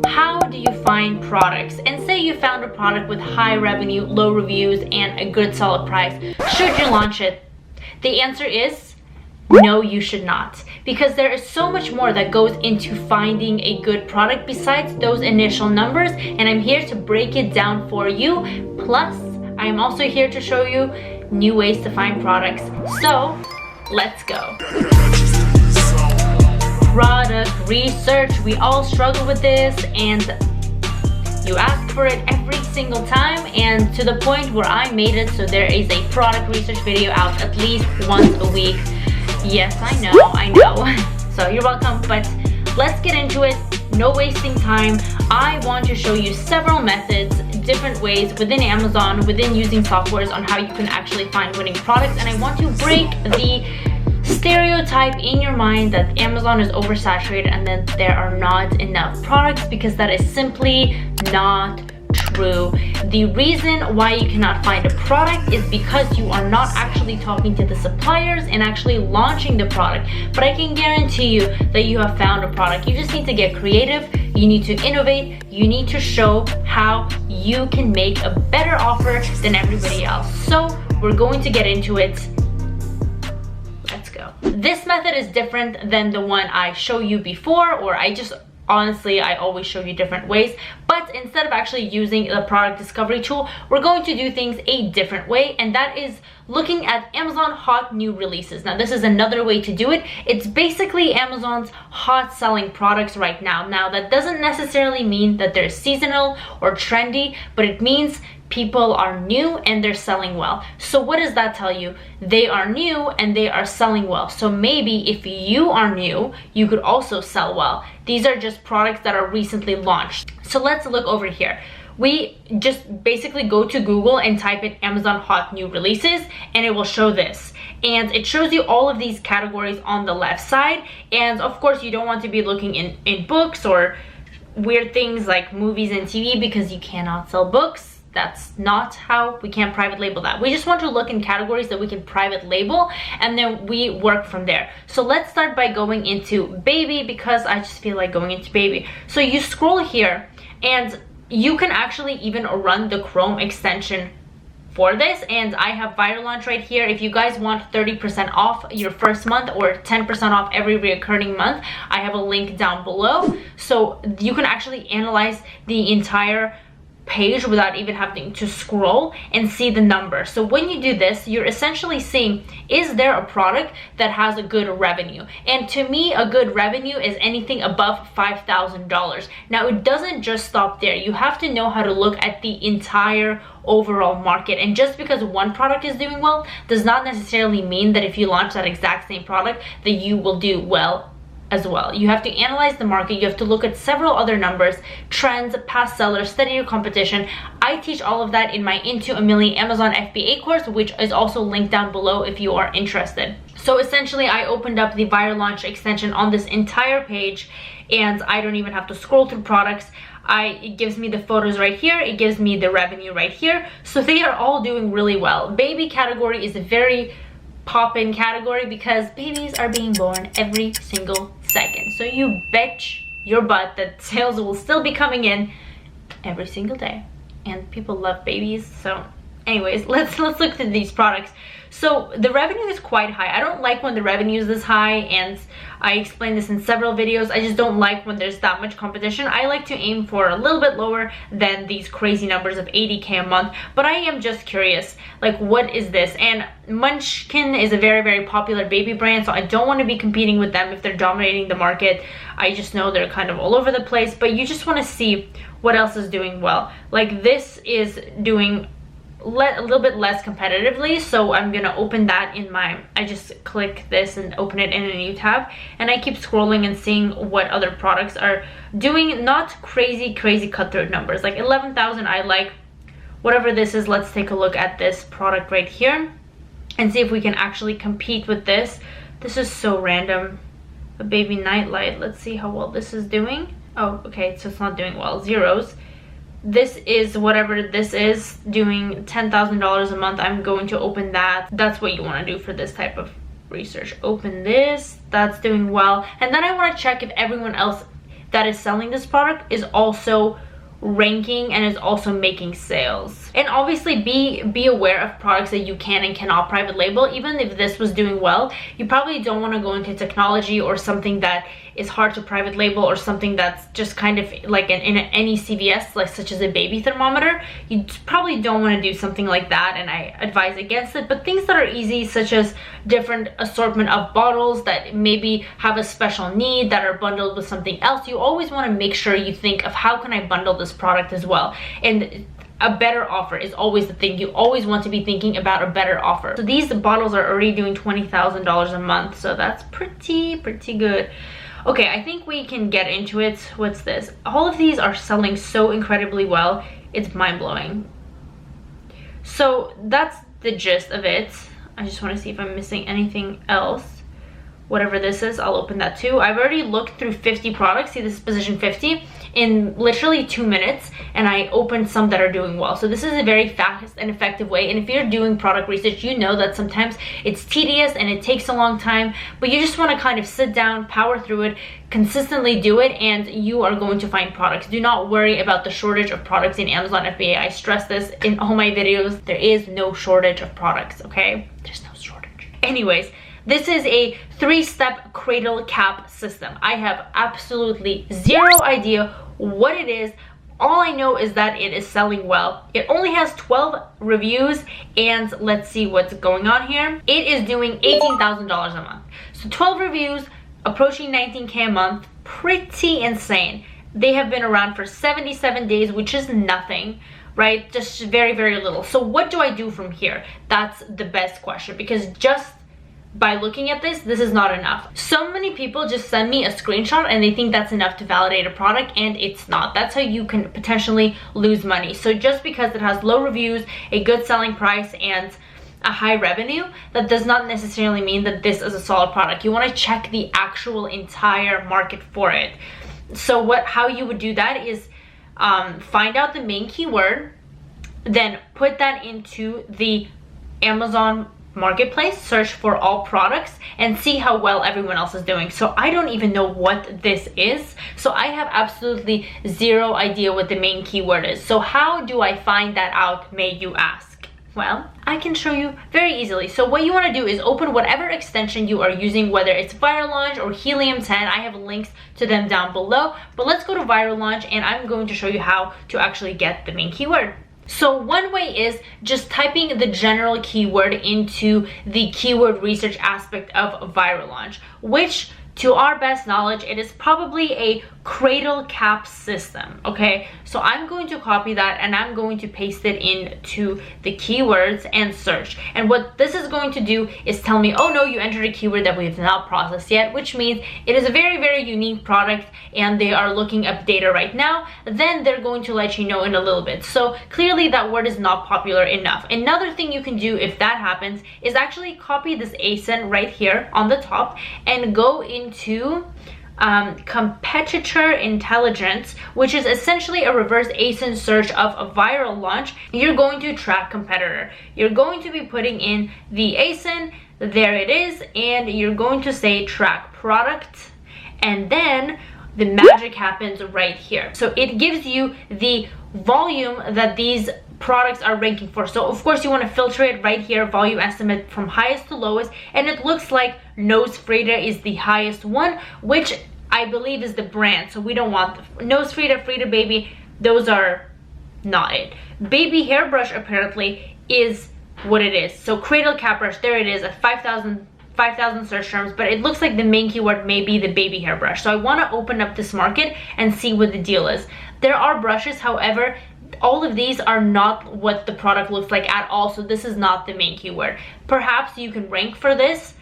How do you find products? And say you found a product with high revenue, low reviews, and a good solid price. Should you launch it? The answer is no, you should not. Because there is so much more that goes into finding a good product besides those initial numbers, and I'm here to break it down for you. Plus, I'm also here to show you new ways to find products. So, let's go. Product research, we all struggle with this, and you ask for it every single time, and to the point where I made it so there is a product research video out at least once a week. Yes, I know. So you're welcome, but let's get into it. No wasting time. I want to show you several methods, different ways within Amazon, within using softwares on how you can actually find winning products, and I want to break the stereotype in your mind that Amazon is oversaturated and that there are not enough products, because that is simply not true. The reason why you cannot find a product is because you are not actually talking to the suppliers and actually launching the product. But I can guarantee you that you have found a product. You just need to get creative, you need to innovate, you need to show how you can make a better offer than everybody else. So we're going to get into it. This method is different than the one I show you before, or honestly, I always show you different ways. But instead of actually using the product discovery tool, we're going to do things a different way, and that is looking at Amazon hot new releases. Now, this is another way to do it. It's basically Amazon's hot selling products right now. Now, that doesn't necessarily mean that they're seasonal or trendy, but it means people are new and they're selling well. So what does that tell you? They are new and they are selling well. So maybe if you are new, you could also sell well. These are just products that are recently launched. So let's look over here. We just basically go to Google and type in Amazon hot new releases, and it will show this. And it shows you all of these categories on the left side. And of course, you don't want to be looking in books or weird things like movies and TV, because you cannot sell books. That's not how we can private label that. We just want to look in categories that we can private label, and then we work from there. So let's start by going into baby, because I just feel like going into baby. So you scroll here, and you can actually even run the Chrome extension for this, and I have Viral Launch right here. If you guys want 30% off your first month or 10% off every recurring month, I have a link down below. So you can actually analyze the entire page without even having to scroll and see the number. So when you do this, you're essentially seeing, is there a product that has a good revenue? And to me, a good revenue is anything above $5,000. Now, it doesn't just stop there. You have to know how to look at the entire overall market. And just because one product is doing well does not necessarily mean that if you launch that exact same product that you will do well as well. You have to analyze the market. You have to look at several other numbers, trends, past sellers, study your competition. I teach all of that in my INTOAMILLI Amazon FBA course, which is also linked down below if you are interested. So essentially, I opened up the Viral Launch extension on this entire page, and I don't even have to scroll through products. It gives me the photos right here. It gives me the revenue right here. So they are all doing really well. Baby category is a very pop-in category because babies are being born every single second. So you bet your butt that sales will still be coming in every single day, and people love babies. So anyways, let's look at these products. So the revenue is quite high. I don't like when the revenue is this high, and I explained this in several videos. I just don't like when there's that much competition. I like to aim for a little bit lower than these crazy numbers of 80K a month, but I am just curious, like, what is this? And Munchkin is a very, very popular baby brand, so I don't want to be competing with them if they're dominating the market. I just know they're kind of all over the place, but you just want to see what else is doing well. Like, this is doing a little bit less competitively, so I'm gonna open that in I just click this and open it in a new tab, and I keep scrolling and seeing what other products are doing. Not crazy cutthroat numbers, like 11,000 I like. Whatever this is, let's take a look at this product right here and see if we can actually compete with this. This is so random. A baby nightlight. Let's see how well this is doing. Oh, okay, so it's not doing well. Zeros. This is whatever this is doing $10,000 a month. I'm going to open that. That's what you want to do for this type of research. Open this. That's doing well. And then I want to check if everyone else that is selling this product is also ranking and is also making sales. And obviously be aware of products that you can and cannot private label. Even if this was doing well, you probably don't want to go into technology or something that is hard to private label, or something that's just kind of like in any CVS, like such as a baby thermometer. You probably don't want to do something like that, and I advise against it. But things that are easy, such as different assortment of bottles that maybe have a special need that are bundled with something else, you always want to make sure you think of how can I bundle this product as well. And a better offer is always the thing. You always want to be thinking about a better offer. So these bottles are already doing $20,000 a month, so that's pretty good. Okay, I think we can get into it. What's this? All of these are selling so incredibly well. It's mind-blowing. So that's the gist of it. I just want to see if I'm missing anything else. Whatever this is, I'll open that too. I've already looked through 50 products. See, this is position 50 in literally 2 minutes, and I opened some that are doing well. So this is a very fast and effective way. And if you're doing product research, you know that sometimes it's tedious and it takes a long time, but you just want to kind of sit down, power through it, consistently do it, and you are going to find products. Do not worry about the shortage of products in Amazon FBA. I stress this in all my videos. There is no shortage of products, okay? There's no shortage. Anyways, this is a 3-step cradle cap system. I have absolutely zero idea what it is. All I know is that it is selling well. It only has 12 reviews, and let's see what's going on here. It is doing $18,000 a month. So 12 reviews, approaching 19K a month, pretty insane. They have been around for 77 days, which is nothing, right? Just very little. So what do I do from here? That's the best question, because just by looking at this is not enough. So many people just send me a screenshot and they think that's enough to validate a product, and it's not. That's how you can potentially lose money. So just because it has low reviews, a good selling price, and a high revenue, that does not necessarily mean that this is a solid product. You want to check the actual entire market for it. So how you would do that is find out the main keyword, then put that into the Amazon marketplace, search for all products, and see how well everyone else is doing. So I don't even know what this is, so I have absolutely zero idea what the main keyword is. So how do I find that out, may you ask? Well, I can show you very easily. So what you want to do is open whatever extension you are using, whether it's Viral Launch or Helium 10. I have links to them down below, but let's go to Viral Launch, and I'm going to show you how to actually get the main keyword. So one way is just typing the general keyword into the keyword research aspect of Viral Launch, which to our best knowledge, it is probably a cradle cap system, okay? So I'm going to copy that and I'm going to paste it into the keywords and search. And what this is going to do is tell me, oh no, you entered a keyword that we have not processed yet, which means it is a very unique product and they are looking up data right now. Then they're going to let you know in a little bit. So clearly that word is not popular enough. Another thing you can do if that happens is actually copy this ASIN right here on the top and go into competitor intelligence, which is essentially a reverse ASIN search of a Viral Launch. You're going to track competitor. You're going to be putting in the ASIN, there it is, and you're going to say track product, and then the magic happens right here. So it gives you the volume that these products are ranking for. So of course you want to filter it right here, volume estimate from highest to lowest, and it looks like Nose Frida is the highest one, which I believe is the brand. So we don't want Nose Frida, Frida Baby, those are not it. Baby hairbrush apparently is what it is. So cradle cap brush, there it is at 5,000 search terms, but it looks like the main keyword may be the baby hairbrush. So I want to open up this market and see what the deal is. There are brushes, however, all of these are not what the product looks like at all, so this is not the main keyword. Perhaps you can rank for this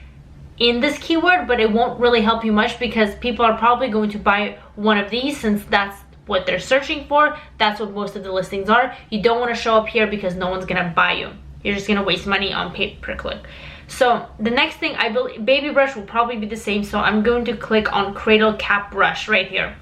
in this keyword, but it won't really help you much because people are probably going to buy one of these since that's what they're searching for. That's what most of the listings are. You don't want to show up here because no one's gonna buy you. You're just gonna waste money on pay-per-click. So the next thing, I believe baby brush will probably be the same, so I'm going to click on cradle cap brush right here,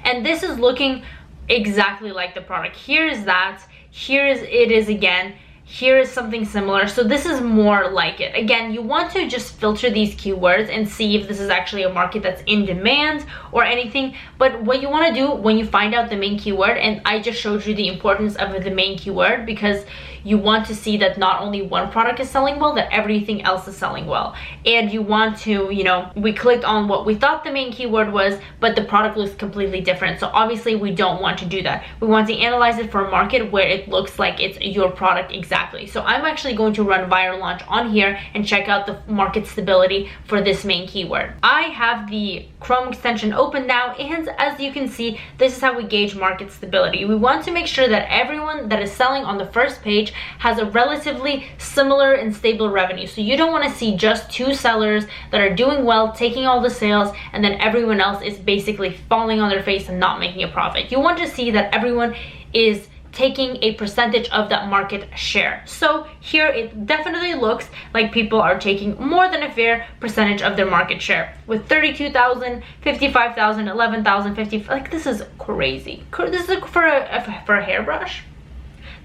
and this is looking exactly like the product. Here is that, it is again, here is something similar. So this is more like it. Again, you want to just filter these keywords and see if this is actually a market that's in demand or anything. But what you want to do when you find out the main keyword, and I just showed you the importance of the main keyword, because you want to see that not only one product is selling well, that everything else is selling well. And you want to, you know, we clicked on what we thought the main keyword was, but the product looks completely different. So obviously we don't want to do that. We want to analyze it for a market where it looks like it's your product exactly. So I'm actually going to run viral launch on here and check out the market stability for this main keyword. I have the Chrome extension open now, and as you can see, this is how we gauge market stability. We want to make sure that everyone that is selling on the first page has a relatively similar and stable revenue. So you don't want to see just 2 sellers that are doing well, taking all the sales, and then everyone else is basically falling on their face and not making a profit. You want to see that everyone is taking a percentage of that market share. So here it definitely looks like people are taking more than a fair percentage of their market share, with 32,000, 55,000, 11,000, 50. Like, this is crazy. This is for a hairbrush.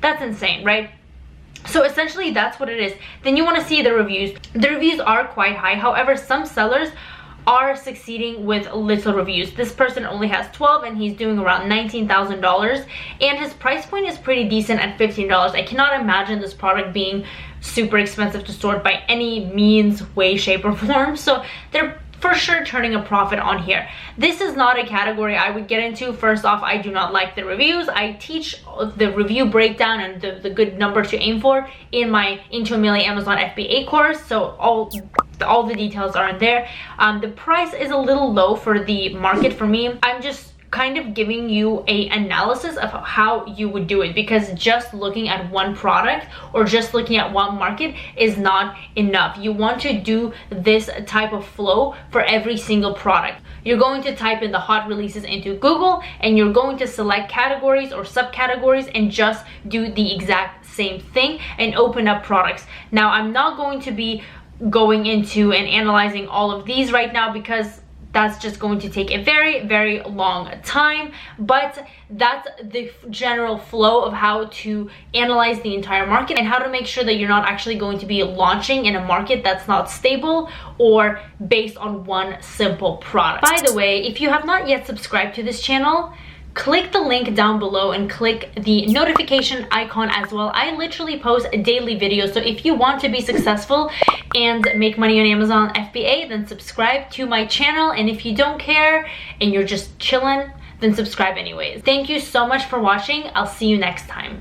That's insane, right? So essentially that's what it is. Then you want to see the reviews. The reviews are quite high. However, some sellers are succeeding with little reviews. This person only has 12 and he's doing around $19,000, and his price point is pretty decent at $15. I cannot imagine this product being super expensive to sort by any means, way, shape, or form. So they're for sure turning a profit on here. This is not a category I would get into. First off, I do not like the reviews. I teach the review breakdown and the good number to aim for in my INTOAMILLI Amazon FBA course. So all the details are in there. The price is a little low for the market for me. I'm just kind of giving you a analysis of how you would do it, because just looking at one product or just looking at one market is not enough. You want to do this type of flow for every single product. You're going to type in the hot releases into Google, and you're going to select categories or subcategories and just do the exact same thing and open up products. Now, I'm not going to be going into and analyzing all of these right now, because that's just going to take a very, very long time, but that's the general flow of how to analyze the entire market and how to make sure that you're not actually going to be launching in a market that's not stable or based on one simple product. By the way, if you have not yet subscribed to this channel, click the link down below and click the notification icon as well. I literally post daily videos, so if you want to be successful and make money on Amazon FBA, then subscribe to my channel. And if you don't care and you're just chilling, then subscribe anyways. Thank you so much for watching. I'll see you next time.